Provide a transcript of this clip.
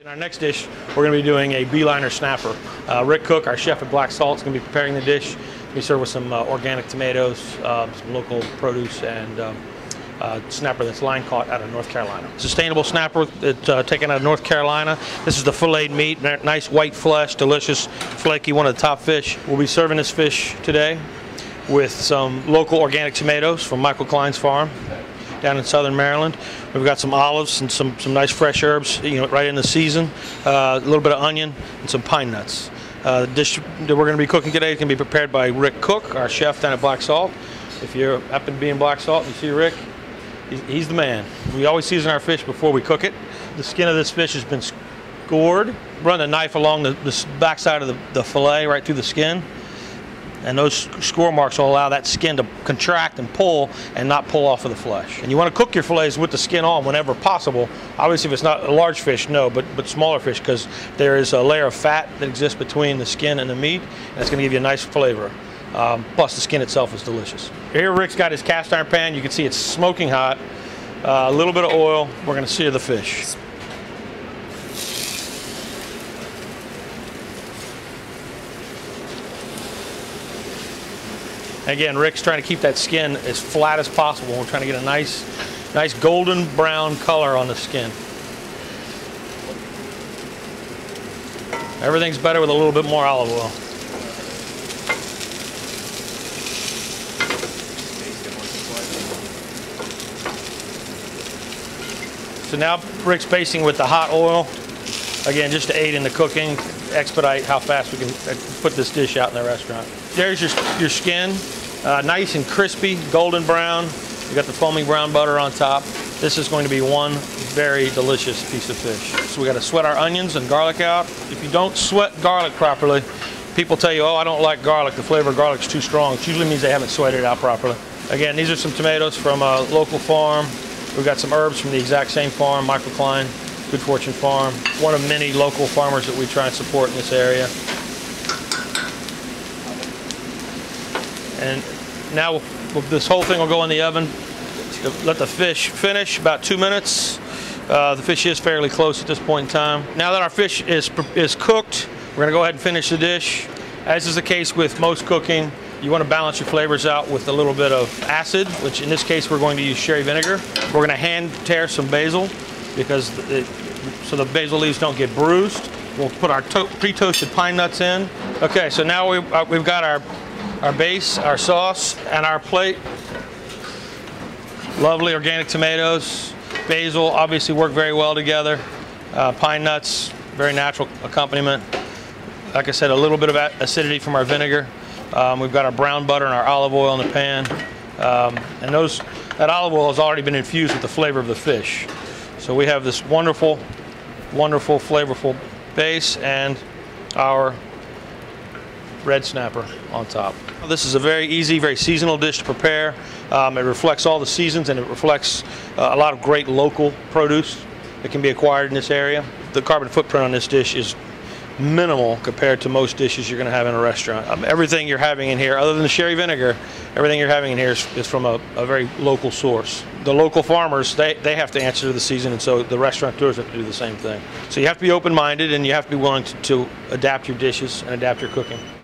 In our next dish, we're going to be doing a beeliner snapper. Rick Cook, our chef at Black Salt, is going to be preparing the dish. We serve with some organic tomatoes, some local produce, and snapper that's line caught out of North Carolina. Sustainable snapper that's taken out of North Carolina. This is the filleted meat, nice white flesh, delicious, flaky, one of the top fish. We'll be serving this fish today with some local organic tomatoes from Michael Klein's farm down in southern Maryland. We've got some olives and some nice fresh herbs, right in the season. A little bit of onion and some pine nuts. The dish that we're going to be cooking today is going to be prepared by Rick Cook, our chef down at Black Salt. If you happen to be in Black Salt and you see Rick, he's the man. We always season our fish before we cook it. The skin of this fish has been scored. Run the knife along the backside of the fillet right through the skin. And those score marks will allow that skin to contract and pull and not pull off of the flesh. And you want to cook your fillets with the skin on whenever possible. Obviously, if it's not a large fish, no, but smaller fish, because there is a layer of fat that exists between the skin and the meat, and it's going to give you a nice flavor. Plus, the skin itself is delicious. Here, Rick's got his cast iron pan. You can see it's smoking hot. A little bit of oil. We're going to sear the fish. Again, Rick's trying to keep that skin as flat as possible. We're trying to get a nice golden brown color on the skin. Everything's better with a little bit more olive oil. So now Rick's basting with the hot oil, again, just to aid in the cooking, expedite how fast we can put this dish out in the restaurant. There's your skin, nice and crispy, golden brown. You got the foaming brown butter on top. This is going to be one very delicious piece of fish. So we got to sweat our onions and garlic out. If you don't sweat garlic properly, people tell you, oh, I don't like garlic, the flavor of garlic is too strong. It usually means they haven't sweated it out properly. Again, these are some tomatoes from a local farm. We've got some herbs from the exact same farm, Michael Klein, Good Fortune Farm. One of many local farmers that we try and support in this area. And now this whole thing will go in the oven. Let the fish finish about 2 minutes. The fish is fairly close at this point in time. Now that our fish is cooked, we're going to go ahead and finish the dish. As is the case with most cooking, you want to balance your flavors out with a little bit of acid, which in this case we're going to use sherry vinegar. We're going to hand tear some basil because so the basil leaves don't get bruised. We'll put our pre-toasted pine nuts in. Okay, so now we've got our base, our sauce, and our plate. Lovely organic tomatoes, basil obviously work very well together. Pine nuts, very natural accompaniment. Like I said, a little bit of acidity from our vinegar. We've got our brown butter and our olive oil in the pan. And that olive oil has already been infused with the flavor of the fish. So we have this wonderful, wonderful, flavorful base and our red snapper on top. This is a very easy, very seasonal dish to prepare. It reflects all the seasons, and it reflects a lot of great local produce that can be acquired in this area. The carbon footprint on this dish is minimal compared to most dishes you're going to have in a restaurant. Everything you're having in here, other than the sherry vinegar, everything you're having in here is from a very local source. The local farmers, they have to answer to the season, and so the restaurateurs have to do the same thing. So you have to be open-minded, and you have to be willing to adapt your dishes and adapt your cooking.